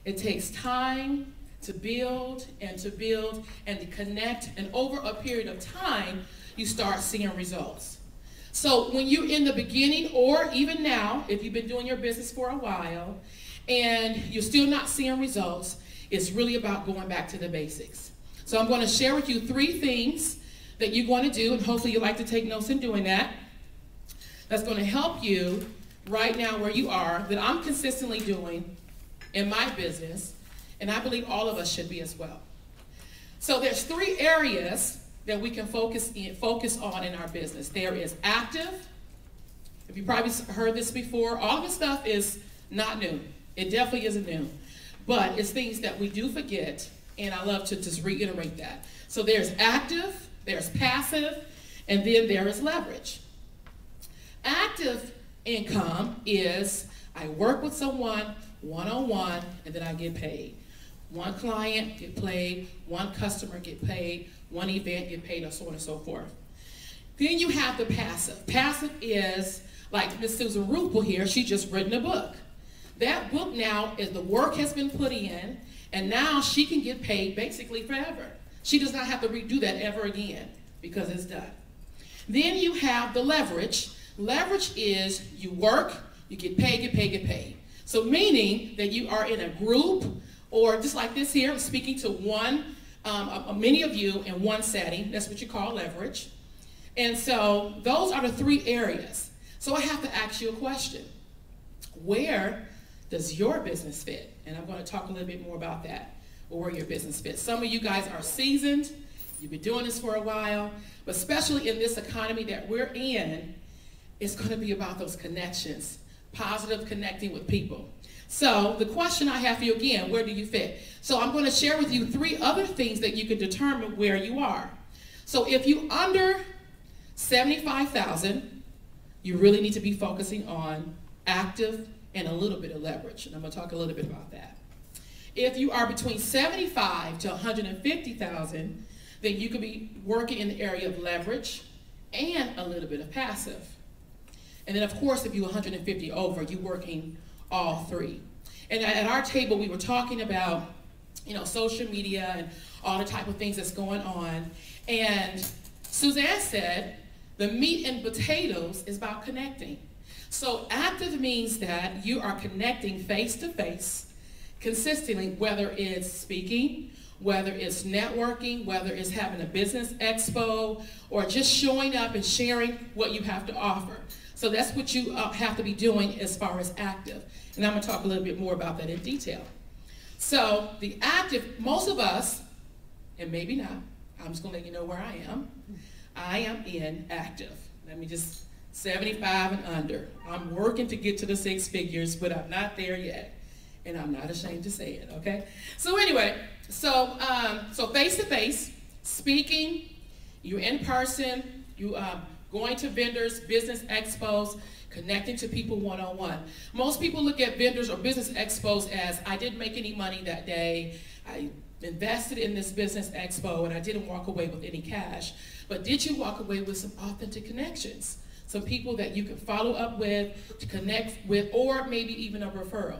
It takes time to build and to build and to connect, and over a period of time, you start seeing results. So when you're in the beginning, or even now, if you've been doing your business for a while, and you're still not seeing results, it's really about going back to the basics. So I'm going to share with you 3 things that you're going to do, and hopefully you like to take notes in doing that. That's going to help you right now where you are, that I'm consistently doing in my business, and I believe all of us should be as well. So there's 3 areas that we can focus on in our business. There is active. If you probably heard this before, all of this stuff is not new. It definitely isn't new. But it's things that we do forget, and I love to just reiterate that. So there's active, there's passive, and then there is leverage. Active income is I work with someone one-on-one, and then I get paid. One client get paid, one customer get paid, one event get paid, and so on and so forth. Then you have the passive. Passive is like Miss Susan Rupel here, she just written a book. That book now is the work has been put in, and now she can get paid basically forever. She does not have to redo that ever again because it's done. Then you have the leverage. Leverage is you work, you get paid, get paid, get paid. So meaning that you are in a group, or just like this here, I'm speaking to many of you in one setting. That's what you call leverage. And so those are the 3 areas. So I have to ask you a question. Where does your business fit? And I'm going to talk a little bit more about that, or where your business fits. Some of you guys are seasoned. You've been doing this for a while. But especially in this economy that we're in, it's going to be about those connections, positive connecting with people. So the question I have for you again, where do you fit? So I'm going to share with you 3 other things that you can determine where you are. So if you under 75,000, you really need to be focusing on active and a little bit of leverage. And I'm going to talk a little bit about that. If you are between 75 to 150,000, then you could be working in the area of leverage and a little bit of passive. And then of course, if you're 150 over, you're working all 3. And at our table, we were talking about, social media and all the type of things that's going on. And Suzanne said, the meat and potatoes is about connecting. So active means that you are connecting face to face consistently, whether it's speaking, whether it's networking, whether it's having a business expo, or just showing up and sharing what you have to offer. So that's what you have to be doing as far as active. And I'm going to talk a little bit more about that in detail. So the active, most of us, and maybe not, I'm just going to let you know where I am. I am in active. Let me just, 75 and under. I'm working to get to the 6 figures, but I'm not there yet. And I'm not ashamed to say it, okay? So anyway, so face-to-face, speaking, you're in person, you going to vendors, business expos, connecting to people one-on-one. Most people look at vendors or business expos as, I didn't make any money that day, I invested in this business expo, and I didn't walk away with any cash. But did you walk away with some authentic connections? Some people that you can follow up with, to connect with, or maybe even a referral.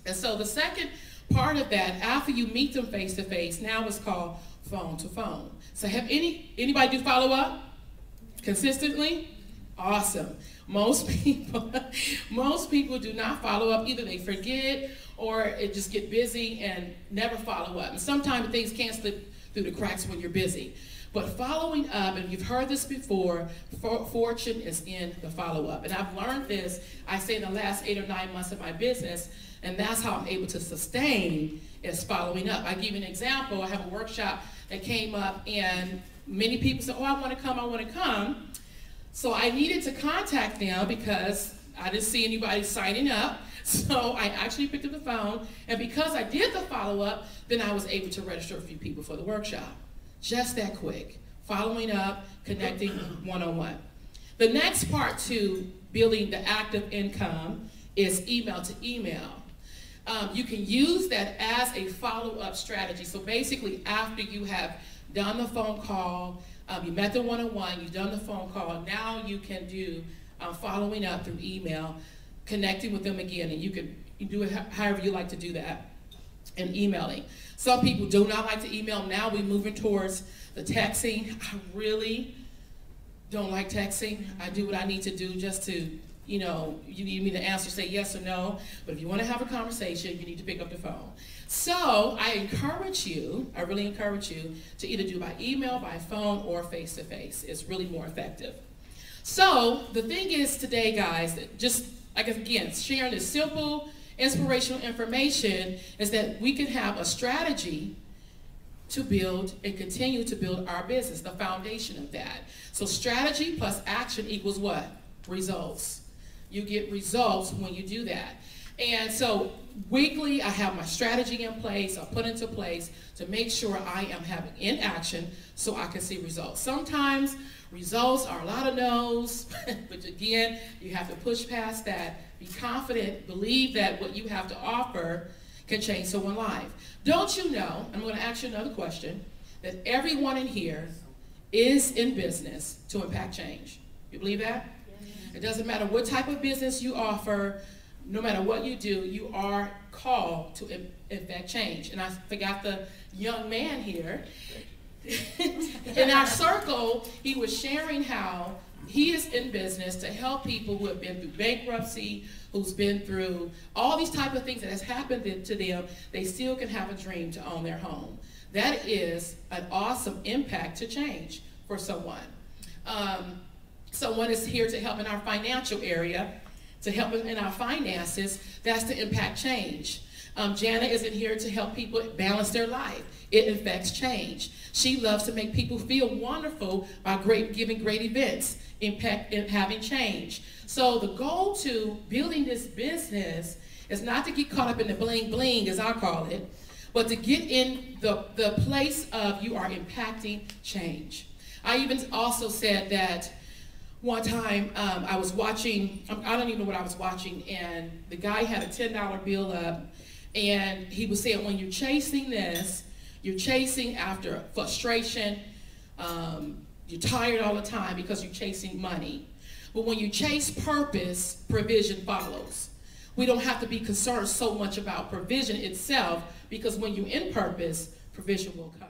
And so the second part of that, after you meet them face to face, now it's called phone to phone. So have anybody do follow up consistently? Awesome. Most people do not follow up. Either they forget or it just get busy and never follow up. And sometimes things can slip through the cracks when you're busy. But following up, and you've heard this before, fortune is in the follow-up. And I've learned this, I say in the last 8 or 9 months of my business, and that's how I'm able to sustain is following up. I give you an example. I have a workshop that came up, and many people said, oh, I want to come, I want to come. So I needed to contact them because I didn't see anybody signing up. So I actually picked up the phone, and because I did the follow-up, then I was able to register a few people for the workshop. Just that quick. Following up, connecting one-on-one. The next part to building the active income is email to email. You can use that as a follow-up strategy. So basically, after you have done the phone call, you met the one-on-one, you've done the phone call, now you can do following up through email, connecting with them again, and you can do it however you like to do that. and emailing. Some people do not like to email. Now we're moving towards the texting. I really don't like texting. I do what I need to do just to, you know, you need me to answer, say yes or no. But if you want to have a conversation, you need to pick up the phone. So I encourage you, I really encourage you to either do by email, by phone, or face-to-face. It's really more effective. So the thing is today, guys, just, I guess, again, sharing this simple, inspirational information is that we can have a strategy to build and continue to build our business, the foundation of that. So strategy plus action equals what? Results. You get results when you do that. And so weekly, I have my strategy in place, I put into place to make sure I am having in action so I can see results. Sometimes results are a lot of no's, but again, you have to push past that. Be confident, believe that what you have to offer can change someone's life. Don't you know, I'm going to ask you another question, that everyone in here is in business to impact change? You believe that? It doesn't matter what type of business you offer, no matter what you do, you are called to effect change. And I forgot the young man here. In our circle, he was sharing how he is in business to help people who have been through bankruptcy, who's been through all these type of things that has happened to them. They still can have a dream to own their home. That is an awesome impact to change for someone. Someone is here to help in our financial area, to help in our finances. That's to impact change. Jana isn't here to help people balance their life. It affects change. She loves to make people feel wonderful by giving great events, having change. So the goal to building this business is not to get caught up in the bling bling, as I call it, but to get in the place of you are impacting change. I even also said that one time I was watching, I don't even know what I was watching, and the guy had a $10 bill up, and he was saying, when you're chasing this, you're chasing after frustration, you're tired all the time because you're chasing money. But when you chase purpose, provision follows. We don't have to be concerned so much about provision itself, because when you're in purpose, provision will come.